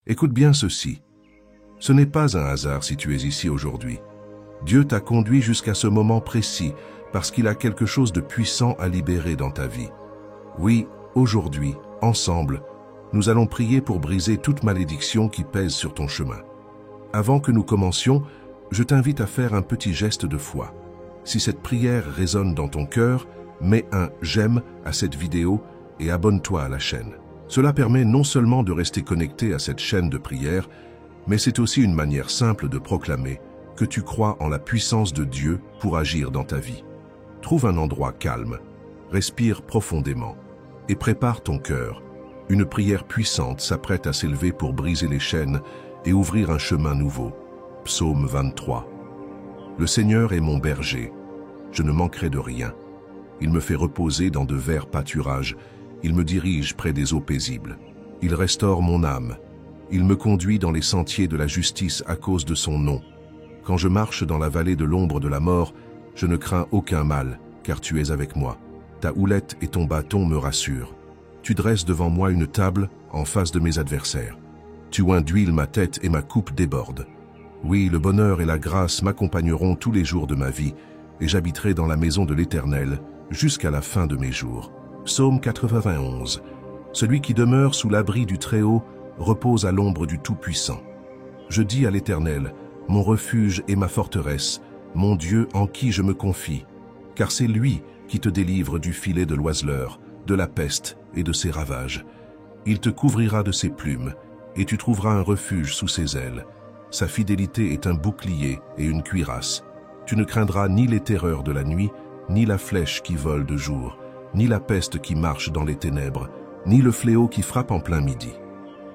Écoute bien ceci. Ce n'est pas un hasard si tu es ici aujourd'hui. Dieu t'a conduit jusqu'à ce moment précis parce qu'il a quelque chose de puissant à libérer dans ta vie. Oui, aujourd'hui, ensemble, nous allons prier pour briser toute malédiction qui pèse sur ton chemin. Avant que nous commencions, je t'invite à faire un petit geste de foi. Si cette prière résonne dans ton cœur, mets un « j'aime » à cette vidéo et abonne-toi à la chaîne. Cela permet non seulement de rester connecté à cette chaîne de prière, mais c'est aussi une manière simple de proclamer que tu crois en la puissance de Dieu pour agir dans ta vie. Trouve un endroit calme, respire profondément et prépare ton cœur. Une prière puissante s'apprête à s'élever pour briser les chaînes et ouvrir un chemin nouveau. Psaume 23. Le Seigneur est mon berger, je ne manquerai de rien. Il me fait reposer dans de verts pâturages, il me dirige près des eaux paisibles. Il restaure mon âme, il me conduit dans les sentiers de la justice à cause de son nom. Quand je marche dans la vallée de l'ombre de la mort, je ne crains aucun mal, car tu es avec moi. Ta houlette et ton bâton me rassurent. Tu dresses devant moi une table en face de mes adversaires. Tu oins d'huile ma tête et ma coupe déborde. Oui, le bonheur et la grâce m'accompagneront tous les jours de ma vie, et j'habiterai dans la maison de l'Éternel jusqu'à la fin de mes jours. Psaume 91. Celui qui demeure sous l'abri du Très-Haut repose à l'ombre du Tout-Puissant. Je dis à l'Éternel, mon refuge et ma forteresse, mon Dieu en qui je me confie, car c'est lui qui te délivre du filet de l'oiseleur, de la peste et de ses ravages. Il te couvrira de ses plumes, et tu trouveras un refuge sous ses ailes. Sa fidélité est un bouclier et une cuirasse. Tu ne craindras ni les terreurs de la nuit, ni la flèche qui vole de jour, ni la peste qui marche dans les ténèbres, ni le fléau qui frappe en plein midi.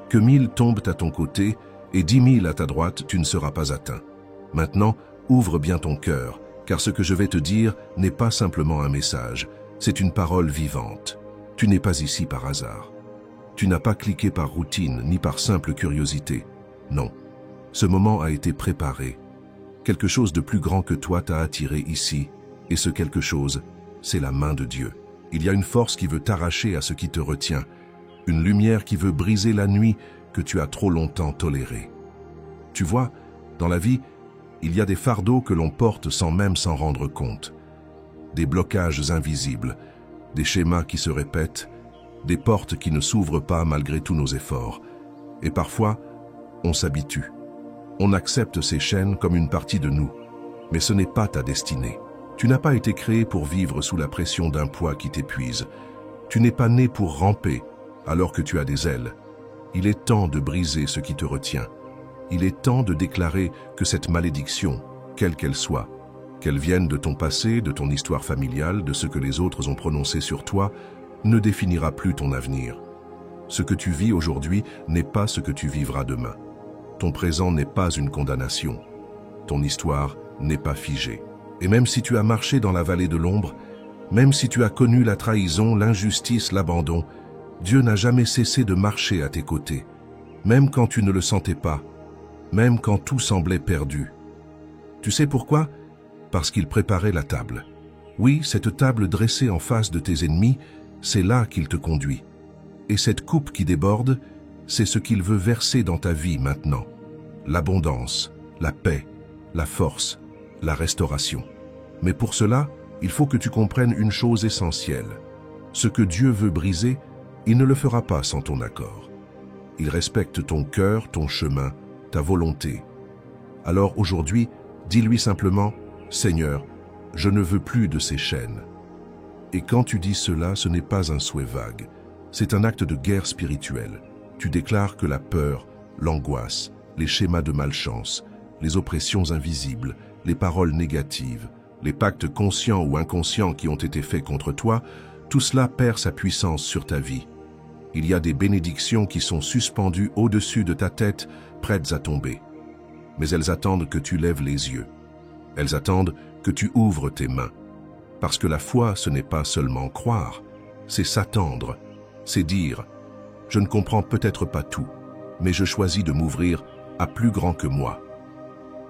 Que 1000 tombent à ton côté, et 10 000 à ta droite, tu ne seras pas atteint. Maintenant, ouvre bien ton cœur, car ce que je vais te dire n'est pas simplement un message, c'est une parole vivante. Tu n'es pas ici par hasard. Tu n'as pas cliqué par routine, ni par simple curiosité. Non. Ce moment a été préparé. Quelque chose de plus grand que toi t'a attiré ici, et ce quelque chose, c'est la main de Dieu. Il y a une force qui veut t'arracher à ce qui te retient, une lumière qui veut briser la nuit que tu as trop longtemps tolérée. Tu vois, dans la vie, il y a des fardeaux que l'on porte sans même s'en rendre compte. Des blocages invisibles, des schémas qui se répètent, des portes qui ne s'ouvrent pas malgré tous nos efforts. Et parfois, on s'habitue. On accepte ces chaînes comme une partie de nous, mais ce n'est pas ta destinée. Tu n'as pas été créé pour vivre sous la pression d'un poids qui t'épuise. Tu n'es pas né pour ramper alors que tu as des ailes. Il est temps de briser ce qui te retient. Il est temps de déclarer que cette malédiction, quelle qu'elle soit, qu'elle vienne de ton passé, de ton histoire familiale, de ce que les autres ont prononcé sur toi, ne définira plus ton avenir. Ce que tu vis aujourd'hui n'est pas ce que tu vivras demain. Ton présent n'est pas une condamnation. Ton histoire n'est pas figée. Et même si tu as marché dans la vallée de l'ombre, même si tu as connu la trahison, l'injustice, l'abandon, Dieu n'a jamais cessé de marcher à tes côtés, même quand tu ne le sentais pas, même quand tout semblait perdu. Tu sais pourquoi? Parce qu'il préparait la table. Oui, cette table dressée en face de tes ennemis, c'est là qu'il te conduit. Et cette coupe qui déborde, c'est ce qu'il veut verser dans ta vie maintenant. L'abondance, la paix, la force, la restauration. Mais pour cela, il faut que tu comprennes une chose essentielle. Ce que Dieu veut briser, il ne le fera pas sans ton accord. Il respecte ton cœur, ton chemin, ta volonté. Alors aujourd'hui, dis-lui simplement, « Seigneur, je ne veux plus de ces chaînes. » Et quand tu dis cela, ce n'est pas un souhait vague. C'est un acte de guerre spirituelle. Tu déclares que la peur, l'angoisse, les schémas de malchance, les oppressions invisibles, les paroles négatives, les pactes conscients ou inconscients qui ont été faits contre toi, tout cela perd sa puissance sur ta vie. Il y a des bénédictions qui sont suspendues au-dessus de ta tête, prêtes à tomber. Mais elles attendent que tu lèves les yeux. Elles attendent que tu ouvres tes mains. Parce que la foi, ce n'est pas seulement croire, c'est s'attendre, c'est dire « Je ne comprends peut-être pas tout, mais je choisis de m'ouvrir à plus grand que moi. »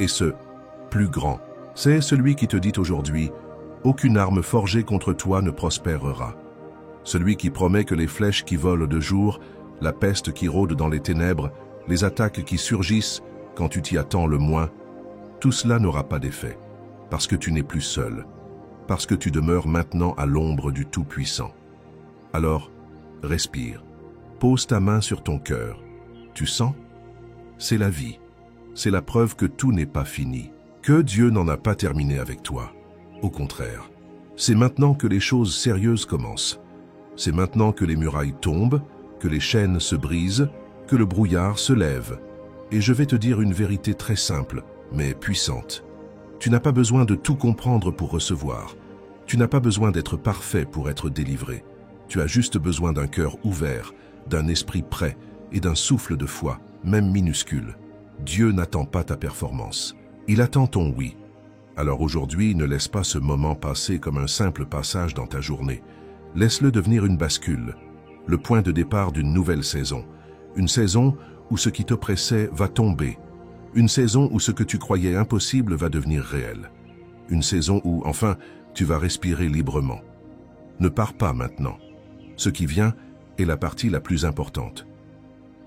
Et ce « plus grand », c'est celui qui te dit aujourd'hui « Aucune arme forgée contre toi ne prospérera ». Celui qui promet que les flèches qui volent de jour, la peste qui rôde dans les ténèbres, les attaques qui surgissent quand tu t'y attends le moins, tout cela n'aura pas d'effet, parce que tu n'es plus seul, parce que tu demeures maintenant à l'ombre du Tout-Puissant. Alors, respire, pose ta main sur ton cœur. Tu sens? C'est la vie. C'est la preuve que tout n'est pas fini, que Dieu n'en a pas terminé avec toi. Au contraire, c'est maintenant que les choses sérieuses commencent. C'est maintenant que les murailles tombent, que les chaînes se brisent, que le brouillard se lève. Et je vais te dire une vérité très simple, mais puissante. Tu n'as pas besoin de tout comprendre pour recevoir. Tu n'as pas besoin d'être parfait pour être délivré. Tu as juste besoin d'un cœur ouvert, d'un esprit prêt et d'un souffle de foi, même minuscule. Dieu n'attend pas ta performance. Il attend ton oui. Alors aujourd'hui, ne laisse pas ce moment passer comme un simple passage dans ta journée. Laisse-le devenir une bascule, le point de départ d'une nouvelle saison. Une saison où ce qui t'oppressait va tomber. Une saison où ce que tu croyais impossible va devenir réel. Une saison où, enfin, tu vas respirer librement. Ne pars pas maintenant. Ce qui vient est la partie la plus importante.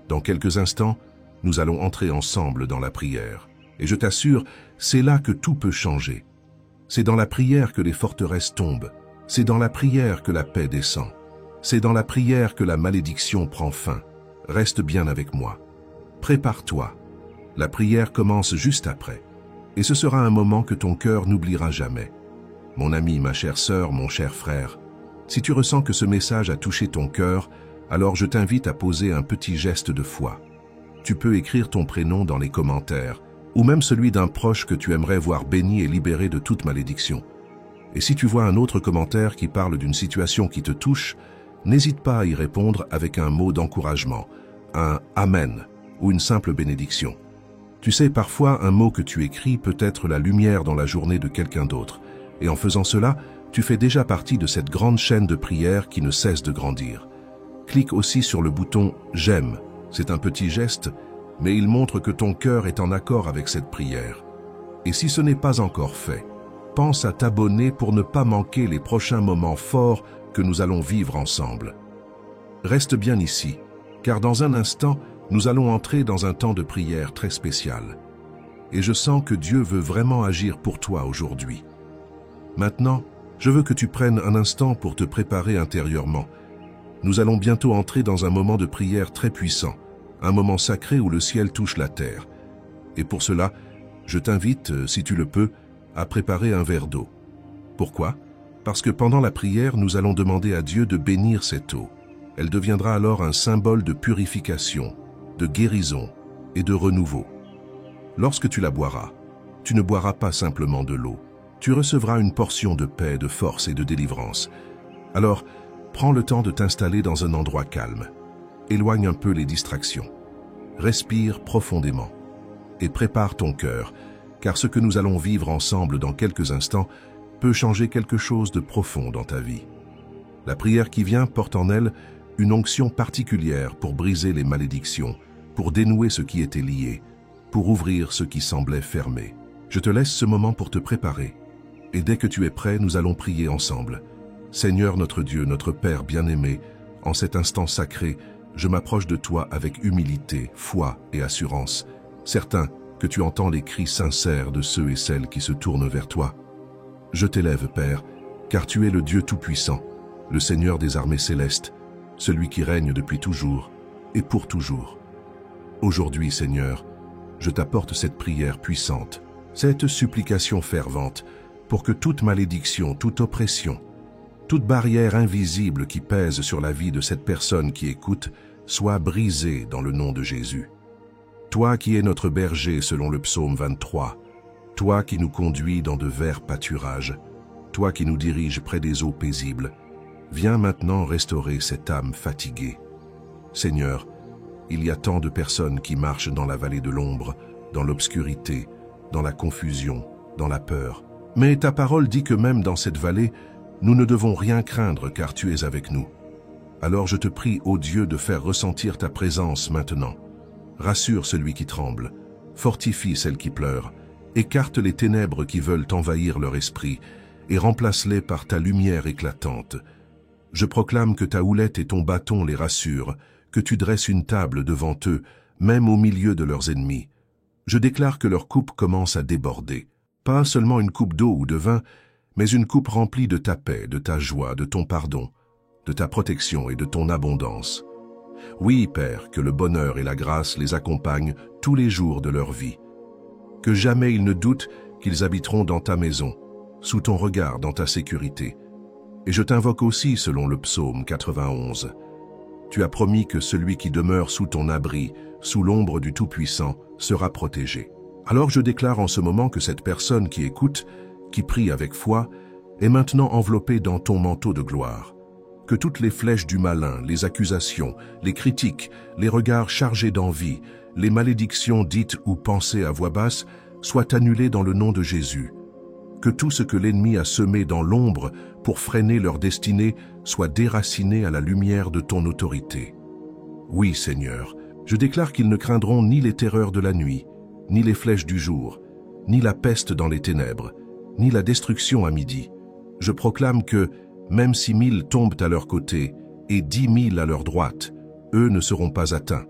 Dans quelques instants, nous allons entrer ensemble dans la prière. Et je t'assure, c'est là que tout peut changer. C'est dans la prière que les forteresses tombent. C'est dans la prière que la paix descend. C'est dans la prière que la malédiction prend fin. Reste bien avec moi. Prépare-toi. La prière commence juste après. Et ce sera un moment que ton cœur n'oubliera jamais. Mon ami, ma chère sœur, mon cher frère, si tu ressens que ce message a touché ton cœur, alors je t'invite à poser un petit geste de foi. Tu peux écrire ton prénom dans les commentaires, ou même celui d'un proche que tu aimerais voir béni et libéré de toute malédiction. Et si tu vois un autre commentaire qui parle d'une situation qui te touche, n'hésite pas à y répondre avec un mot d'encouragement, un « Amen » ou une simple bénédiction. Tu sais, parfois, un mot que tu écris peut être la lumière dans la journée de quelqu'un d'autre. Et en faisant cela, tu fais déjà partie de cette grande chaîne de prière qui ne cesse de grandir. Clique aussi sur le bouton « J'aime ». C'est un petit geste, mais il montre que ton cœur est en accord avec cette prière. Et si ce n'est pas encore fait, pense à t'abonner pour ne pas manquer les prochains moments forts que nous allons vivre ensemble. Reste bien ici, car dans un instant, nous allons entrer dans un temps de prière très spécial. Et je sens que Dieu veut vraiment agir pour toi aujourd'hui. Maintenant, je veux que tu prennes un instant pour te préparer intérieurement. Nous allons bientôt entrer dans un moment de prière très puissant, un moment sacré où le ciel touche la terre. Et pour cela, je t'invite, si tu le peux, à préparer un verre d'eau. Pourquoi? Parce que pendant la prière, nous allons demander à Dieu de bénir cette eau. Elle deviendra alors un symbole de purification, de guérison et de renouveau. Lorsque tu la boiras, tu ne boiras pas simplement de l'eau. Tu recevras une portion de paix, de force et de délivrance. Alors, prends le temps de t'installer dans un endroit calme. Éloigne un peu les distractions. Respire profondément et prépare ton cœur, car ce que nous allons vivre ensemble dans quelques instants peut changer quelque chose de profond dans ta vie. La prière qui vient porte en elle une onction particulière pour briser les malédictions, pour dénouer ce qui était lié, pour ouvrir ce qui semblait fermé. Je te laisse ce moment pour te préparer. Et dès que tu es prêt, nous allons prier ensemble. Seigneur notre Dieu, notre Père bien-aimé, en cet instant sacré, je m'approche de toi avec humilité, foi et assurance, certain que tu entends les cris sincères de ceux et celles qui se tournent vers toi. Je t'élève, Père, car tu es le Dieu Tout-Puissant, le Seigneur des armées célestes, celui qui règne depuis toujours et pour toujours. Aujourd'hui, Seigneur, je t'apporte cette prière puissante, cette supplication fervente, pour que toute malédiction, toute oppression, toute barrière invisible qui pèse sur la vie de cette personne qui écoute soit brisée dans le nom de Jésus. Toi qui es notre berger selon le psaume 23, toi qui nous conduis dans de verts pâturages, toi qui nous diriges près des eaux paisibles, viens maintenant restaurer cette âme fatiguée. Seigneur, il y a tant de personnes qui marchent dans la vallée de l'ombre, dans l'obscurité, dans la confusion, dans la peur. Mais ta parole dit que même dans cette vallée, nous ne devons rien craindre car tu es avec nous. Alors je te prie, ô Dieu, de faire ressentir ta présence maintenant. Rassure celui qui tremble, fortifie celle qui pleure, écarte les ténèbres qui veulent envahir leur esprit et remplace-les par ta lumière éclatante. Je proclame que ta houlette et ton bâton les rassurent, que tu dresses une table devant eux, même au milieu de leurs ennemis. Je déclare que leur coupe commence à déborder. Pas seulement une coupe d'eau ou de vin, mais une coupe remplie de ta paix, de ta joie, de ton pardon, de ta protection et de ton abondance. Oui, Père, que le bonheur et la grâce les accompagnent tous les jours de leur vie. Que jamais ils ne doutent qu'ils habiteront dans ta maison, sous ton regard, dans ta sécurité. Et je t'invoque aussi selon le psaume 91. Tu as promis que celui qui demeure sous ton abri, sous l'ombre du Tout-Puissant, sera protégé. Alors je déclare en ce moment que cette personne qui écoute, qui prie avec foi, est maintenant enveloppée dans ton manteau de gloire. Que toutes les flèches du malin, les accusations, les critiques, les regards chargés d'envie, les malédictions dites ou pensées à voix basse soient annulées dans le nom de Jésus. Que tout ce que l'ennemi a semé dans l'ombre pour freiner leur destinée soit déraciné à la lumière de ton autorité. Oui, Seigneur, je déclare qu'ils ne craindront ni les terreurs de la nuit, ni les flèches du jour, ni la peste dans les ténèbres, ni la destruction à midi. Je proclame que, même si 1000 tombent à leur côté et 10 000 à leur droite, eux ne seront pas atteints,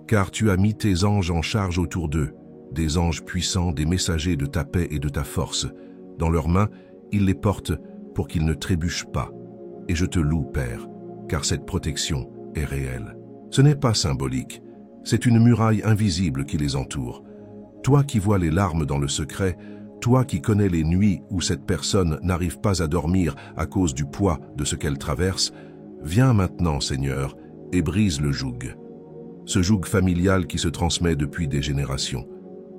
car tu as mis tes anges en charge autour d'eux, des anges puissants, des messagers de ta paix et de ta force. Dans leurs mains, ils les portent pour qu'ils ne trébuchent pas. Et je te loue, Père, car cette protection est réelle. Ce n'est pas symbolique, c'est une muraille invisible qui les entoure. Toi qui vois les larmes dans le secret, toi qui connais les nuits où cette personne n'arrive pas à dormir à cause du poids de ce qu'elle traverse, viens maintenant, Seigneur, et brise le joug. Ce joug familial qui se transmet depuis des générations.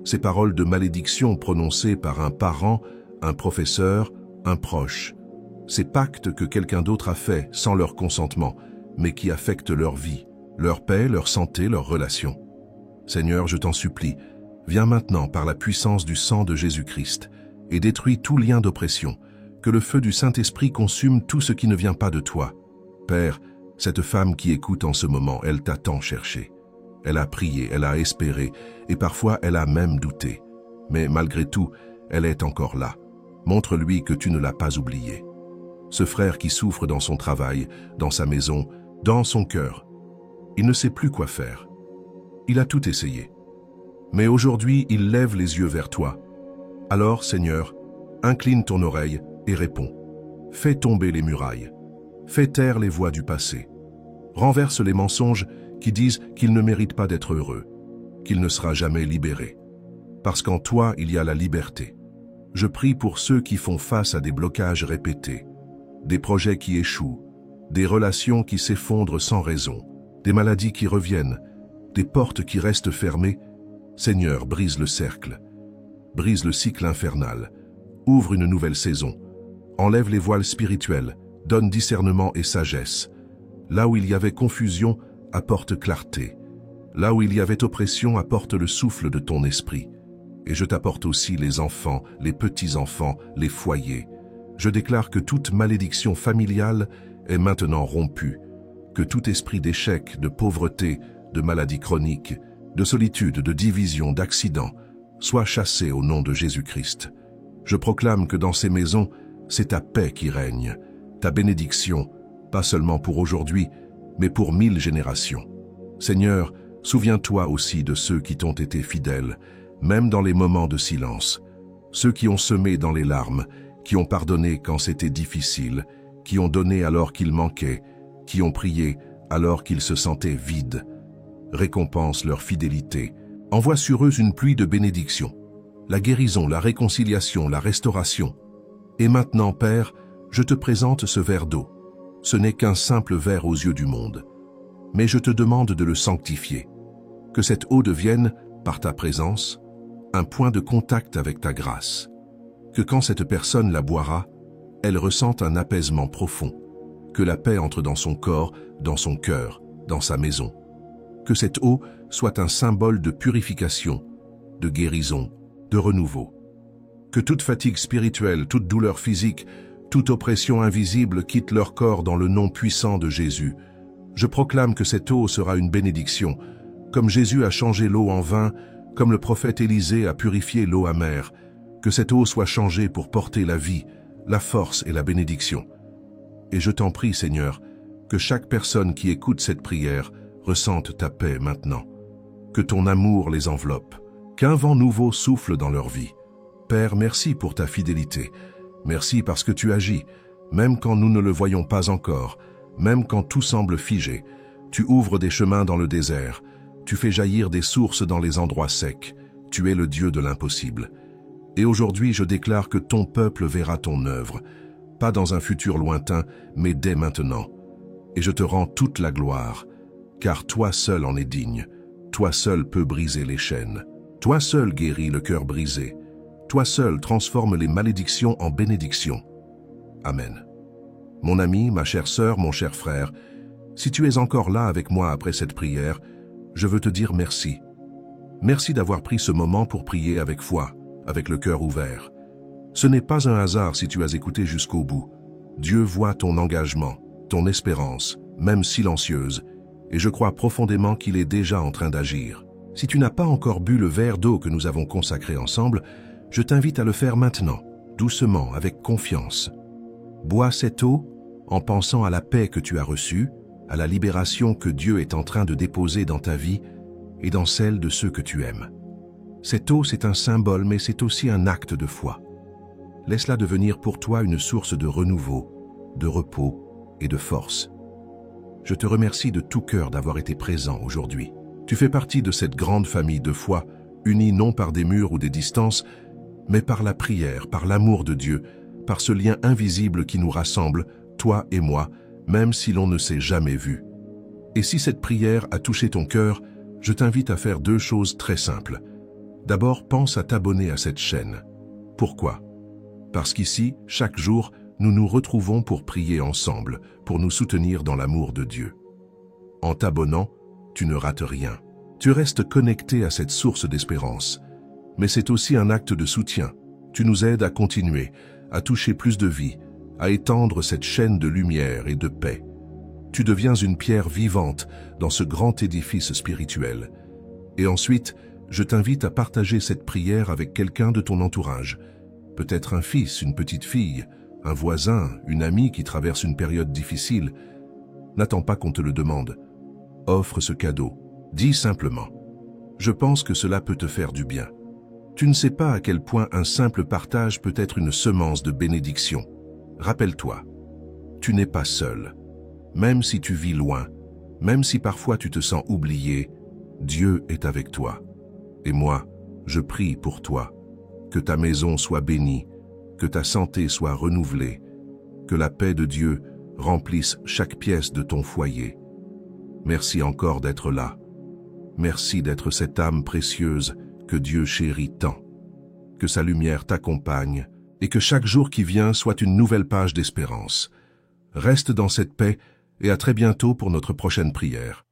Ces paroles de malédiction prononcées par un parent, un professeur, un proche. Ces pactes que quelqu'un d'autre a faits sans leur consentement, mais qui affectent leur vie, leur paix, leur santé, leurs relations. Seigneur, je t'en supplie, viens maintenant par la puissance du sang de Jésus-Christ et détruis tout lien d'oppression, que le feu du Saint-Esprit consume tout ce qui ne vient pas de toi. Père, cette femme qui écoute en ce moment, elle t'a tant cherché. Elle a prié, elle a espéré, et parfois elle a même douté. Mais malgré tout, elle est encore là. Montre-lui que tu ne l'as pas oublié. Ce frère qui souffre dans son travail, dans sa maison, dans son cœur, il ne sait plus quoi faire. Il a tout essayé. Mais aujourd'hui, il lève les yeux vers toi. Alors, Seigneur, incline ton oreille et réponds. Fais tomber les murailles. Fais taire les voix du passé. Renverse les mensonges qui disent qu'il ne mérite pas d'être heureux, qu'il ne sera jamais libéré. Parce qu'en toi, il y a la liberté. Je prie pour ceux qui font face à des blocages répétés, des projets qui échouent, des relations qui s'effondrent sans raison, des maladies qui reviennent, des portes qui restent fermées. Seigneur, brise le cercle, brise le cycle infernal, ouvre une nouvelle saison, enlève les voiles spirituels, donne discernement et sagesse. Là où il y avait confusion, apporte clarté. Là où il y avait oppression, apporte le souffle de ton esprit. Et je t'apporte aussi les enfants, les petits-enfants, les foyers. Je déclare que toute malédiction familiale est maintenant rompue, que tout esprit d'échec, de pauvreté, de maladie chronique, de solitude, de division, d'accident, soit chassé au nom de Jésus-Christ. Je proclame que dans ces maisons, c'est ta paix qui règne, ta bénédiction, pas seulement pour aujourd'hui, mais pour 1000 générations. Seigneur, souviens-toi aussi de ceux qui t'ont été fidèles, même dans les moments de silence, ceux qui ont semé dans les larmes, qui ont pardonné quand c'était difficile, qui ont donné alors qu'il manquait, qui ont prié alors qu'ils se sentaient vides. Récompense leur fidélité, envoie sur eux une pluie de bénédictions, la guérison, la réconciliation, la restauration. Et maintenant, Père, je te présente ce verre d'eau. Ce n'est qu'un simple verre aux yeux du monde. Mais je te demande de le sanctifier, que cette eau devienne, par ta présence, un point de contact avec ta grâce, que quand cette personne la boira, elle ressente un apaisement profond, que la paix entre dans son corps, dans son cœur, dans sa maison, que cette eau soit un symbole de purification, de guérison, de renouveau, que toute fatigue spirituelle, toute douleur physique, toute oppression invisible quitte leur corps dans le nom puissant de Jésus. Je proclame que cette eau sera une bénédiction, comme Jésus a changé l'eau en vin, comme le prophète Élisée a purifié l'eau amère, que cette eau soit changée pour porter la vie, la force et la bénédiction. Et je t'en prie, Seigneur, que chaque personne qui écoute cette prière ressente ta paix maintenant. que ton amour les enveloppe, qu'un vent nouveau souffle dans leur vie. Père, merci pour ta fidélité. Merci parce que tu agis, même quand nous ne le voyons pas encore, même quand tout semble figé. Tu ouvres des chemins dans le désert, tu fais jaillir des sources dans les endroits secs. Tu es le Dieu de l'impossible. Et aujourd'hui, je déclare que ton peuple verra ton œuvre, pas dans un futur lointain, mais dès maintenant. Et je te rends toute la gloire, car toi seul en es digne. Toi seul peux briser les chaînes. Toi seul guéris le cœur brisé. Toi seul transforme les malédictions en bénédictions. Amen. Mon ami, ma chère sœur, mon cher frère, si tu es encore là avec moi après cette prière, je veux te dire merci. Merci d'avoir pris ce moment pour prier avec foi, avec le cœur ouvert. Ce n'est pas un hasard si tu as écouté jusqu'au bout. Dieu voit ton engagement, ton espérance, même silencieuse, et je crois profondément qu'il est déjà en train d'agir. Si tu n'as pas encore bu le verre d'eau que nous avons consacré ensemble, je t'invite à le faire maintenant, doucement, avec confiance. Bois cette eau en pensant à la paix que tu as reçue, à la libération que Dieu est en train de déposer dans ta vie et dans celle de ceux que tu aimes. Cette eau, c'est un symbole, mais c'est aussi un acte de foi. Laisse-la devenir pour toi une source de renouveau, de repos et de force. Je te remercie de tout cœur d'avoir été présent aujourd'hui. Tu fais partie de cette grande famille de foi, unie non par des murs ou des distances, mais par la prière, par l'amour de Dieu, par ce lien invisible qui nous rassemble, toi et moi, même si l'on ne s'est jamais vu. Et si cette prière a touché ton cœur, je t'invite à faire 2 choses très simples. D'abord, pense à t'abonner à cette chaîne. Pourquoi? Parce qu'ici, chaque jour, nous nous retrouvons pour prier ensemble, pour nous soutenir dans l'amour de Dieu. En t'abonnant, tu ne rates rien. Tu restes connecté à cette source d'espérance. Mais c'est aussi un acte de soutien. Tu nous aides à continuer, à toucher plus de vie, à étendre cette chaîne de lumière et de paix. Tu deviens une pierre vivante dans ce grand édifice spirituel. Et ensuite, je t'invite à partager cette prière avec quelqu'un de ton entourage. Peut-être un fils, une petite fille, un voisin, une amie qui traverse une période difficile. N'attends pas qu'on te le demande. Offre ce cadeau. Dis simplement. Je pense que cela peut te faire du bien. Tu ne sais pas à quel point un simple partage peut être une semence de bénédiction. Rappelle-toi, tu n'es pas seul. Même si tu vis loin, même si parfois tu te sens oublié, Dieu est avec toi. Et moi, je prie pour toi. Que ta maison soit bénie, que ta santé soit renouvelée, que la paix de Dieu remplisse chaque pièce de ton foyer. Merci encore d'être là. Merci d'être cette âme précieuse que Dieu chérit tant. Que sa lumière t'accompagne et que chaque jour qui vient soit une nouvelle page d'espérance. Reste dans cette paix et à très bientôt pour notre prochaine prière.